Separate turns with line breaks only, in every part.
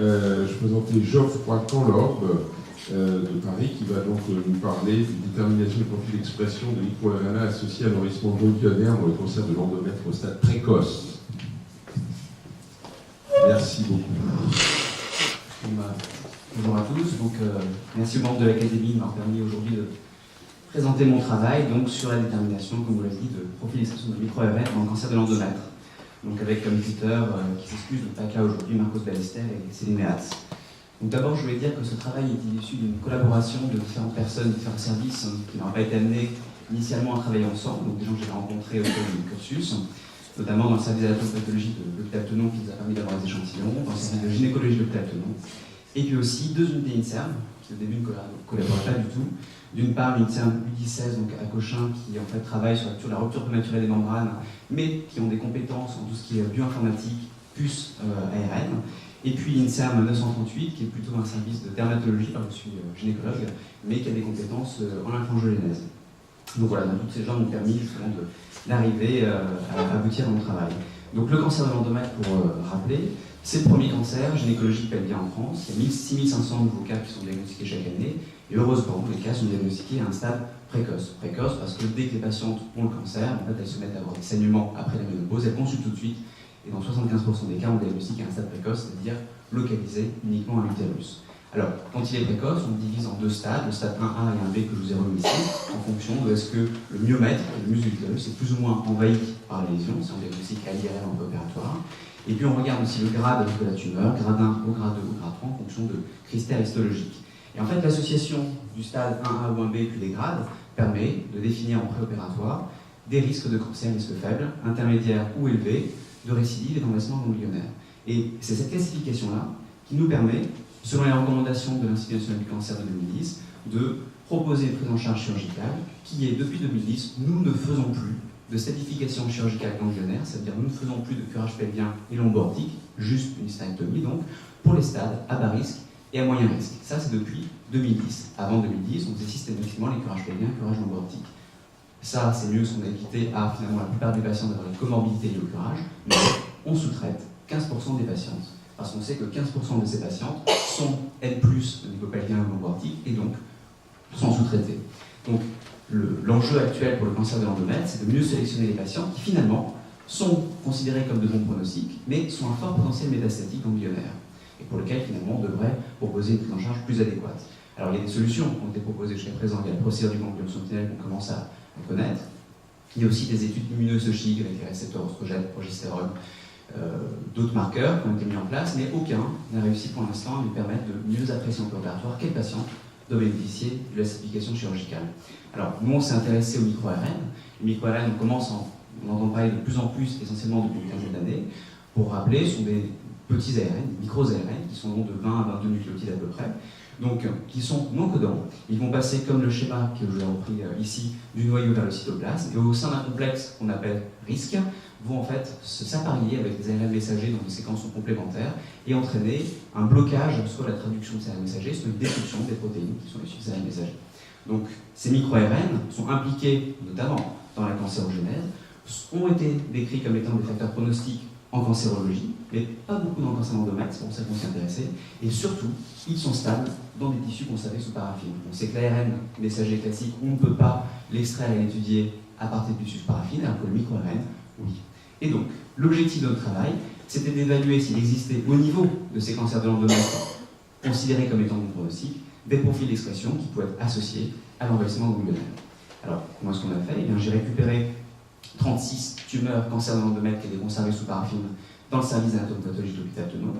Je présentais Geoffroy Canlorbe de Paris, qui va donc nous parler d'une détermination du profil d'expression de micro-RNA associé à l'enrichissement ganglionnaire dans le cancer de l'endomètre au stade précoce. Merci beaucoup.
Bonjour à tous. Donc, merci aux membres de l'Académie de m'avoir permis aujourd'hui de présenter mon travail donc, sur la détermination, comme vous l'avez dit, de profil d'expression de micro-RNA dans le cancer de l'endomètre. Donc avec comme tuteur qui s'excuse de ne pas être là aujourd'hui, Marcos Ballester et Céline Méatz. Donc d'abord, je voulais dire que ce travail est issu d'une collaboration de différentes personnes, différents services qui n'auraient pas été amenés initialement à travailler ensemble, donc des gens que j'ai rencontrés au cours du cursus, notamment dans le service d'anatomopathologie de l'hôpital Tenon qui nous a permis d'avoir des échantillons, dans le service de gynécologie de l'hôpital Tenon, et puis aussi deux unités INSERM, qui au début ne collaboraient pas du tout. D'une part, l'INSERM U16 donc à Cochin, qui en fait travaille sur la rupture prématurée des membranes, mais qui ont des compétences en tout ce qui est bioinformatique, puce ARN. Et puis l'INSERM 938, qui est plutôt un service de dermatologie, je suis gynécologue, mais qui a des compétences en lymphangiogenèse. Donc voilà, donc, tous ces gens m'ont permis justement d'arriver à aboutir à mon travail. Donc le cancer de l'endomètre, pour rappeler, c'est le premier cancer gynécologique pelvien en France. Il y a 6500 nouveaux cas qui sont diagnostiqués chaque année. Et heureusement, les cas sont diagnostiqués à un stade précoce. Précoce parce que dès que les patientes ont le cancer, en fait, elles se mettent à avoir des saignements après la ménopause, elles consultent tout de suite. Et dans 75% des cas, on diagnostique à un stade précoce, c'est-à-dire localisé uniquement à l'utérus. Alors, quand il est précoce, on le divise en deux stades, le stade 1A et 1B que je vous ai remis ici, en fonction de est-ce que le myomètre, le muscle de l'utérus, est plus ou moins envahi par les lésions, si on diagnostique à l'IRM en préopératoire. Et puis on regarde aussi le grade de la tumeur, grade 1 au grade 2 au grade 3, en fonction de critères histologiques. Et en fait, l'association du stade 1A ou 1B puis des grades permet de définir en préopératoire des risques de cancer, risques faibles, intermédiaires ou élevés, de récidive et d'envasement ganglionnaire. Et c'est cette classification-là qui nous permet, selon les recommandations de l'Institut national du cancer de 2010, de proposer une prise en charge chirurgicale qui est, depuis 2010, nous ne faisons plus de stadification chirurgicale ganglionnaire, c'est-à-dire nous ne faisons plus de curage pelvien et lombordique, juste une hystérectomie donc, pour les stades à bas risque et à moyen risque. Ça, c'est depuis 2010. Avant 2010, on faisait systématiquement les curages pelviens et curages lombordiques. Ça, c'est mieux parce qu'on a évité à finalement la plupart des patients d'avoir une comorbidité liée au curage, mais on sous-traite 15% des patientes, parce qu'on sait que 15% de ces patientes sont, elles, plus au niveau pelvien ou lombordique, et donc sont sous-traitées. Donc, l'enjeu actuel pour le cancer de l'endomètre, c'est de mieux sélectionner les patients qui, finalement, sont considérés comme de bons pronostics, mais sont un fort potentiel métastatique ganglionnaire, et pour lequel, finalement, on devrait proposer une prise en charge plus adéquate. Alors, il y a des solutions qui ont été proposées jusqu'à présent. Il y a la procédure du ganglion sentinelle qu'on commence à connaître. Il y a aussi des études immunohistochimiques avec les récepteurs oestrogènes, progestérone, d'autres marqueurs qui ont été mis en place, mais aucun n'a réussi pour l'instant à nous permettre de mieux apprécier en préopératoire quel patient doit bénéficier de la certification chirurgicale. Alors, nous, on s'est intéressé aux micro-ARN. Les micro-ARN, on entend parler de plus en plus, essentiellement depuis une quinzaine d'années. Pour rappeler, ce sont des petits ARN, des micros-ARN, qui sont longs de 20 à 22 nucléotides à peu près, donc qui sont non codants. Ils vont passer, comme le schéma que je vous ai repris ici, du noyau vers le cytoplasme, et au sein d'un complexe qu'on appelle RISC, vont en fait s'apparier avec des ARN messagers dont les séquences sont complémentaires et entraîner un blocage, soit la traduction de ces ARN messagers, soit une destruction des protéines qui sont issues de ces ARN messagers. Donc ces micro-ARN sont impliqués notamment dans la cancérogénèse, ont été décrits comme étant des facteurs pronostiques en cancérologie, mais pas beaucoup dans le cancer d'endomètre, c'est pour ça qu'on s'y intéressait, et surtout, ils sont stables dans des tissus conservés sous paraffine. On sait que l'ARN messager classique, on ne peut pas l'extraire et l'étudier à partir du tissu sous paraffine, alors que le micro-ARN, oui. Et donc, l'objectif de notre travail, c'était d'évaluer s'il existait au niveau de ces cancers de l'endomètre, considérés comme étant non pronostiques, des profils d'expression qui pouvaient être associés à l'envahissement ganglionnaire. Alors, comment est-ce qu'on a fait? Eh bien, j'ai récupéré 36 tumeurs cancer de l'endomètre qui étaient conservées sous paraffine dans le service d'anatomopathologie de l'hôpital Tenon.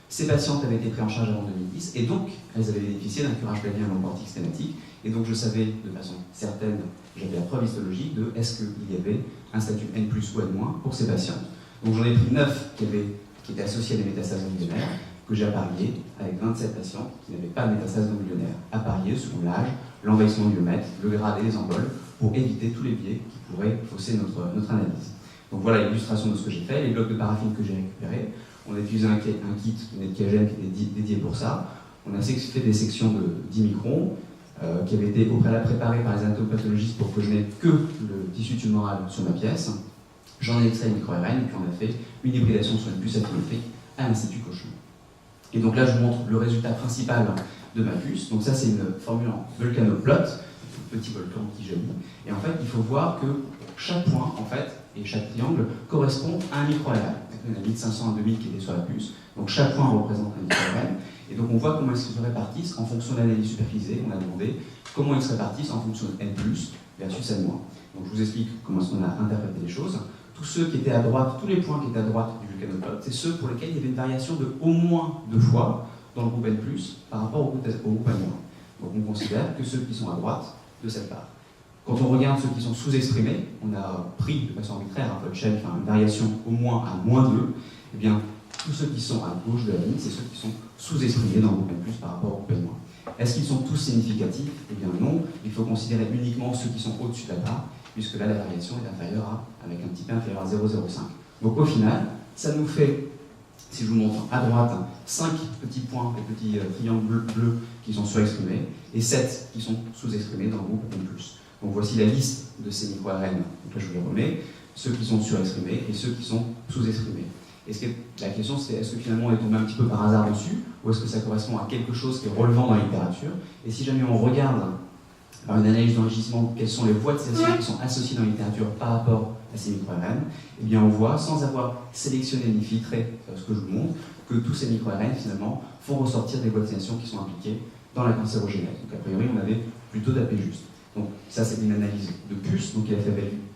Ces patientes avaient été prises en charge avant 2010 et donc elles avaient bénéficié d'un curage pelvien lombordique stématique. Et donc je savais de façon certaine, j'avais la preuve histologique de est-ce qu'il y avait un statut N+ ou N- pour ces patientes. Donc j'en ai pris 9 qui étaient associées à des métastases ganglionnaires, que j'ai appariées avec 27 patients qui n'avaient pas de métastases ganglionnaires, appariées selon l'âge, l'envahissement du myomètre, le grade et les emboles, pour éviter tous les biais qui pourraient fausser notre analyse. Donc voilà l'illustration de ce que j'ai fait, les blocs de paraffine que j'ai récupérés. On a utilisé un kit Netkiagen qui était dédié pour ça. On a fait des sections de 10 microns qui avaient été au préalable préparées par les anatomopathologistes pour que je n'ai que le tissu tumoral sur ma pièce. J'en ai extrait les micro-ARN et puis on a fait une hybridation sur une puce affinique à l'Institut Cochin. Et donc là, je vous montre le résultat principal de ma puce. Donc ça, c'est une formule en volcanoplot, un petit volcan qui jaillit. Et en fait, il faut voir que chaque point, en fait, et chaque triangle correspond à un micro-RN. On a 1500 à 2000 qui étaient sur la puce. Donc chaque point représente un micro-RN. Et donc on voit comment ils se répartissent en fonction de l'analyse supervisée. On a demandé comment ils se répartissent en fonction de N+, versus N-. Donc je vous explique comment est-ce qu'on a interprété les choses. Tous ceux qui étaient à droite, tous les points qui étaient à droite du volcanoplot, c'est ceux pour lesquels il y avait une variation de au moins 2 fois dans le groupe N+, par rapport au groupe N-. Donc on considère que ceux qui sont à droite de cette part. Quand on regarde ceux qui sont sous-exprimés, on a pris de façon arbitraire un Plot-Shell, enfin une variation au moins à -2, et bien tous ceux qui sont à gauche de la ligne, c'est ceux qui sont sous-exprimés dans le groupe N+, par rapport au groupe N-. Est-ce qu'ils sont tous significatifs? Eh bien non, il faut considérer uniquement ceux qui sont au-dessus de la barre, puisque là la variation est inférieure à, avec un petit p inférieur à 0,05. Donc au final, ça nous fait, si je vous montre à droite, 5 petits points, des petits triangles bleus qui sont surexprimés, et 7 qui sont sous-exprimés dans le groupe N+. Donc voici la liste de ces micro-RN. Donc là je vous les remets, ceux qui sont surexprimés et ceux qui sont sous-exprimés. La question c'est, est-ce que finalement on est tombé un petit peu par hasard dessus, ou est-ce que ça correspond à quelque chose qui est relevant dans la littérature? Et si jamais on regarde par une analyse d'enrichissement quelles sont les voies de sélection qui sont associées dans la littérature par rapport à ces micro-RN, eh bien on voit, sans avoir sélectionné ni filtré ce que je vous montre, que tous ces micro-RN finalement font ressortir des voies de sélection qui sont impliquées dans la cancérogénèse. Donc a priori on avait plutôt d'AP juste. Donc ça c'est une analyse de puce, donc il a fait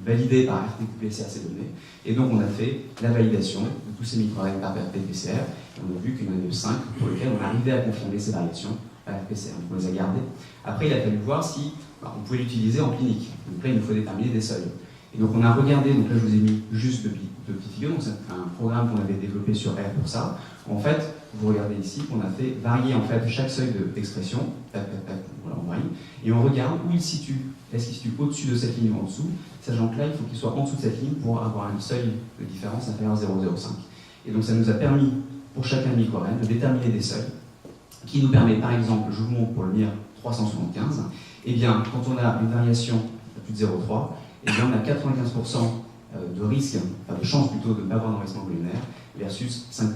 valider par RT-PCR ces données, et donc on a fait la validation de tous ces micro-RN par RT-PCR, et on a vu qu'il y en avait 5 pour lesquels on arrivait à confirmer ces variations à RT-PCR, donc on les a gardées. Après il a fallu voir si on pouvait l'utiliser en clinique, donc là il nous faut déterminer des seuils. Et donc on a regardé, donc là je vous ai mis juste deux petites figures, donc c'est un programme qu'on avait développé sur R pour ça. En fait, vous regardez ici qu'on a fait varier en fait chaque seuil d'expression, voilà, on varie, et on regarde où il se situe. Est-ce qu'il se situe au-dessus de cette ligne ou en dessous, sachant que là il faut qu'il soit en dessous de cette ligne pour avoir un seuil de différence inférieur à 0,05. Et donc ça nous a permis, pour chacun micro-RN, de déterminer des seuils, qui nous permet par exemple, je vous montre pour le MIR 375, et bien quand on a une variation de plus de 0,3, et bien on a 95% de risque, enfin de chance plutôt de ne pas avoir d'envahissement globulaire versus 5%.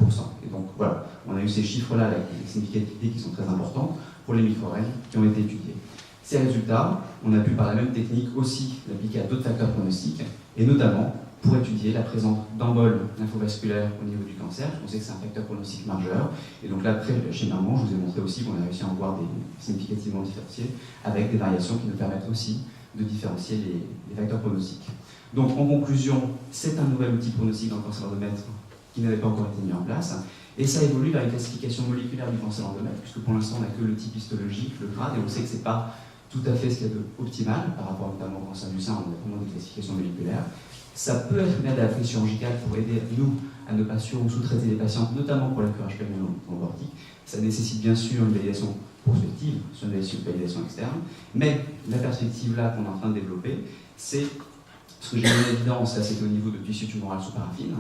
Et donc voilà, on a eu ces chiffres-là avec des significativités qui sont très importantes pour les micro-RN qui ont été étudiés. Ces résultats, on a pu par la même technique aussi l'appliquer à d'autres facteurs pronostiques, et notamment pour étudier la présence d'emboles lymphovasculaires au niveau du cancer. On sait que c'est un facteur pronostique majeur, et donc là, très schématiquement, je vous ai montré aussi qu'on a réussi à en voir des significativement différenciés avec des variations qui nous permettent aussi de différencier les facteurs pronostiques. Donc en conclusion, c'est un nouvel outil pronostique dans le cancer d'endomètre qui n'avait pas encore été mis en place, et ça évolue vers une classification moléculaire du cancer d'endomètre, puisque pour l'instant on n'a que le type histologique, le grade, et on sait que ce n'est pas tout à fait ce qu'il y a d'optimal par rapport notamment au cancer du sein, on a vraiment des classifications moléculaires. Ça peut être une aide à la prise chirurgicale pour aider nous à ne pas sous-traiter les patients, notamment pour la curage pulmono-thrombotique. Ça nécessite bien sûr une validation prospective, sur une validation externe, mais la perspective là qu'on est en train de développer, c'est ce que j'ai mis en évidence, là c'était au niveau de tissu tumoral sous paraffine.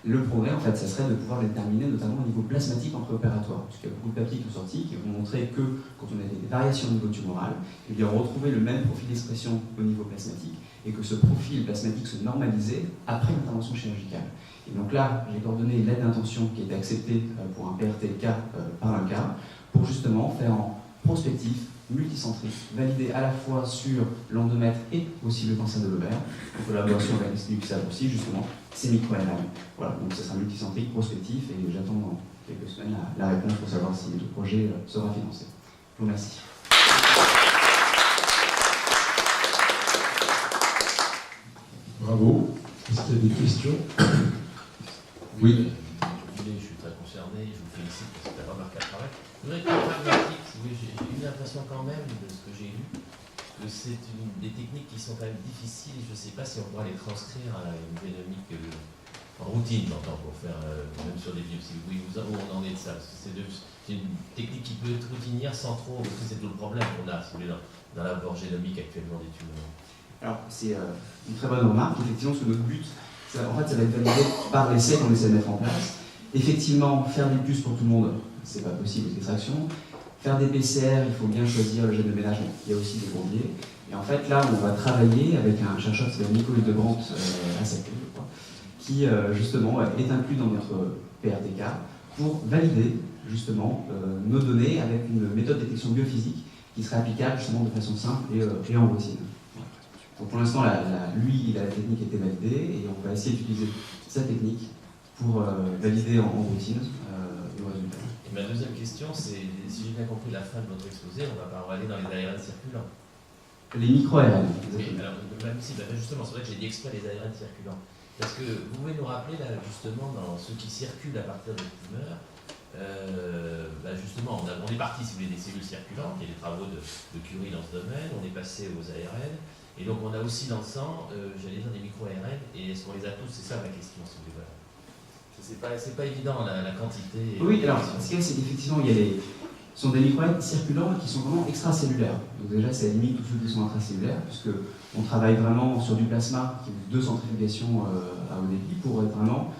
Le progrès, en fait, ça serait de pouvoir le déterminer notamment au niveau plasmatique en préopératoire. Parce qu'il y a beaucoup de papiers qui sont sortis qui vont montrer que quand on a des variations au niveau tumoral, eh bien, on retrouvait le même profil d'expression au niveau plasmatique et que ce profil plasmatique se normalisait après l'intervention chirurgicale. Et donc là, j'ai coordonné l'aide d'intention qui a été acceptée pour un PRTK par un cas pour justement faire en prospectif, multicentrique, validé à la fois sur l'endomètre et aussi le cancer de l'ovaire, en collaboration avec l'Institut Pixel aussi, justement, ces micro-RN. Voilà, donc ça sera multicentrique, prospectif, et j'attends dans quelques semaines la réponse pour savoir si le projet sera financé. Je vous remercie.
Bravo. Est-ce qu'il y a des questions? Oui.
Je suis très concerné, je vous félicite parce que c'est un remarquable travail. Je voudrais être pragmatique. J'ai eu l'impression quand même de ce que j'ai lu, que c'est des techniques qui sont quand même difficiles. Je ne sais pas si on pourra les transcrire à une génomique en routine, j'entends, pour faire, même sur des biopsies. Oui, où on en est de ça. C'est une technique qui peut être routinière sans trop, parce que c'est tout le problème qu'on a, si vous voulez, dans l'abord génomique actuellement des tumeurs.
Alors, c'est une très bonne remarque. Effectivement, ce que notre but, en fait, ça va être validé par l'essai qu'on essaie de mettre en place. Effectivement, faire des puces pour tout le monde, c'est pas possible, l'extraction. Faire des PCR, il faut bien choisir le gène de ménage, il y a aussi des bourbiers. Et en fait, là, on va travailler avec un chercheur qui s'appelle Nicolas Debrandt à Saclay, je crois, qui justement est inclus dans notre PRTK pour valider justement nos données avec une méthode de détection biophysique qui serait applicable justement de façon simple et en routine. Donc pour l'instant, lui, la technique a été validée et on va essayer d'utiliser sa technique pour valider en routine le résultat.
Et ma deuxième question, c'est, si j'ai bien compris la fin de votre exposé, on va aller dans les ARN circulants.
Les micro-ARN.
Alors, même si, justement, c'est vrai que j'ai dit exprès les ARN circulants. Parce que vous pouvez nous rappeler, là, justement, dans ceux qui circulent à partir des tumeurs, justement, on est parti, si vous voulez, des cellules circulantes, il y a des travaux de Curie dans ce domaine, on est passé aux ARN, et donc on a aussi dans le sang, j'allais dire, des micro-ARN, et est-ce qu'on les a tous? C'est ça ma question, si vous voulez. Voilà. C'est pas évident, la quantité.
Oui, alors, ce qu'il y a, c'est qu'effectivement, ce sont des micro-ARN circulants qui sont vraiment extracellulaires. Donc déjà, ça limite tous ceux qui sont intracellulaires, puisque on travaille vraiment sur du plasma qui est de centrifugation à haut débit pour vraiment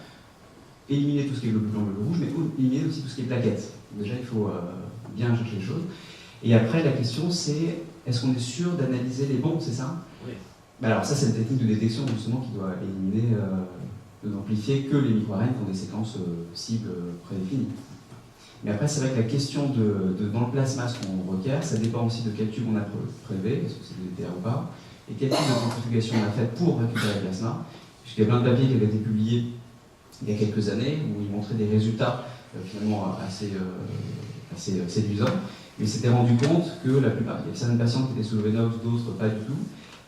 éliminer tout ce qui est globule blanc, globule rouge, mais éliminer aussi tout ce qui est plaquettes. Donc déjà, il faut bien chercher les choses. Et après, la question, c'est est-ce qu'on est sûr d'analyser les bons, c'est ça?
Oui.
Alors ça, c'est une technique de détection justement qui doit éliminer, n'amplifier que les micro-ARN qui ont des séquences cibles prédéfinies. Mais après, c'est vrai que la question dans le plasma, ce qu'on requiert, ça dépend aussi de quel tube on a prélevé, est-ce que c'est des DTA ou pas, et quel type de centrifugation on a fait pour récupérer le plasma. Puisqu'il y a plein de papiers qui avaient été publiés il y a quelques années, où ils montraient des résultats finalement assez séduisants, mais ils s'étaient rendu compte que la plupart, il y avait certaines patientes qui étaient sous le Venox, d'autres pas du tout,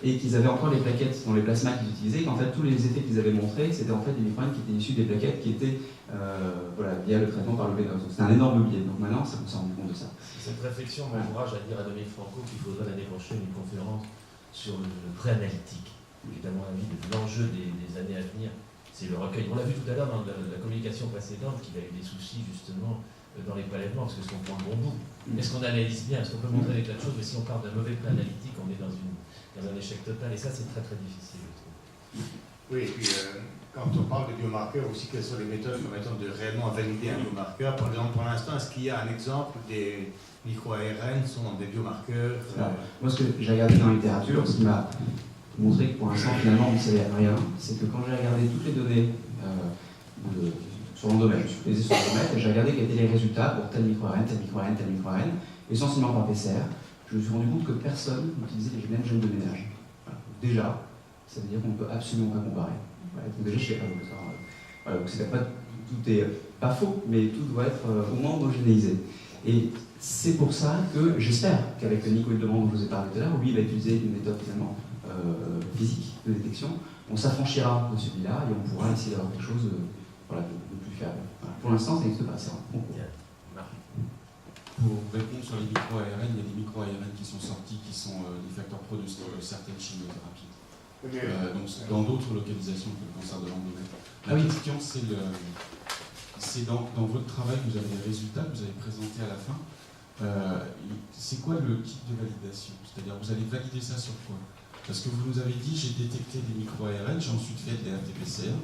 et qu'ils avaient encore les plaquettes dans les plasmas qu'ils utilisaient, et qu'en fait tous les effets qu'ils avaient montrés, c'était en fait des micro-ARN qui étaient issus des plaquettes qui étaient via le traitement par le Venox. Donc c'était un énorme biais. Donc maintenant, on s'est rendu compte de ça.
Cette réflexion m'encourage à dire à Dominique Franco qu'il faudrait l'année prochaine une conférence sur le pré-analytique, qui est à mon avis l'enjeu des années à venir. C'est le recueil. On l'a vu tout à l'heure dans la communication précédente qu'il a eu des soucis justement dans les prélèvements, parce que est-ce qu'on prend le bon bout? Est-ce qu'on analyse bien? Est-ce qu'on peut montrer des tas de choses? Mais si on part d'un mauvais pré-analytique, on est dans un échec total. Et ça, c'est très très difficile, je trouve.
Oui, et puis quand on parle de biomarqueurs aussi, quelles sont les méthodes permettant de réellement valider un biomarqueur? Par exemple, pour l'instant, est-ce qu'il y a un exemple des micro-ARN sont des biomarqueurs
Moi, ce que j'ai regardé dans la littérature, ce qui m'a montré que pour l'instant, finalement, on ne savait rien, c'est que quand j'ai regardé toutes les données sur l'endomètre, je suis basé sur l'endomètre, et j'ai regardé quels étaient les résultats pour tel micro-ARN, tel micro-ARN, tel micro-ARN, essentiellement par PCR, je me suis rendu compte que personne n'utilisait les mêmes gènes de ménage. Voilà. Déjà, ça veut dire qu'on ne peut absolument pas comparer. Voilà. Donc déjà, je sais pas donc ça. Voilà, donc c'est pas tout est pas faux, mais tout doit être au moins homogénéisé. Et c'est pour ça que j'espère qu'avec le Nico Hildebrandt dont je vous ai parlé tout à l'heure, lui il va utiliser une méthode finalement physique de détection. On s'affranchira de celui-là et on pourra essayer d'avoir quelque chose de plus fiable. Voilà. Pour l'instant, ça n'existe pas. C'est un concours.
Pour répondre sur les micro-ARN, il y a des micro-ARN qui sont sortis qui sont des facteurs producteurs de certaines chimiothérapies. Donc dans d'autres localisations que le cancer de l'endomètre. La question, c'est dans votre travail, vous avez les résultats que vous avez présentés à la fin. C'est quoi le kit de validation? C'est-à-dire, vous allez valider ça sur quoi? Parce que vous nous avez dit, j'ai détecté des micro-ARN, j'ai ensuite fait des RT-PCR,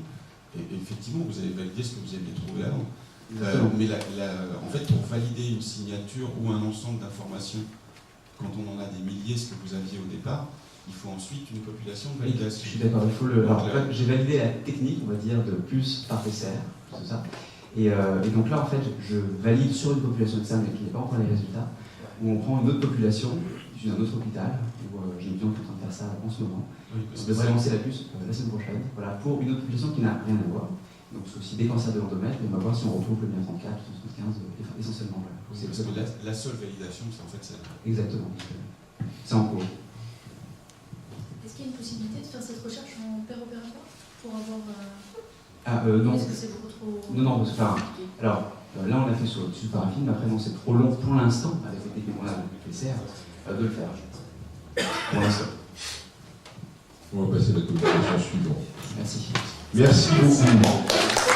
et effectivement, vous avez validé ce que vous aviez trouvé avant. Mais en fait, pour valider une signature ou un ensemble d'informations, quand on en a des milliers, ce que vous aviez au départ, il faut ensuite une population de validation.
Je suis d'accord, il faut le. Alors, en fait, j'ai validé la technique, on va dire, de plus par PCR, tout ça. Et donc là, en fait, je valide sur une population externe, mais qui n'est pas encore les résultats, où on prend une autre population, d'un autre hôpital, où j'ai une cliente qui est en train de faire ça en ce moment.
Oui,
on devrait lancer la puce la semaine prochaine, voilà, pour une autre population qui n'a rien à voir. Donc c'est aussi des cancers de l'endomètre, et on va voir si on retrouve le bien 34, le 75, essentiellement. Voilà.
Oui, parce que la seule validation, c'est en fait celle.
Exactement. C'est en cours.
Est-ce qu'il y a une possibilité de faire cette recherche en péropératoire pour avoir...
Non.
Est-ce que c'est beaucoup trop...
Non, parce que, alors, là on a fait sur paraffine, mais après non, c'est trop long pour l'instant, avec les techniques qu'on a avec le PCR, de le faire. Pour l'instant.
On va passer à la communication suivante.
Merci.
Merci beaucoup.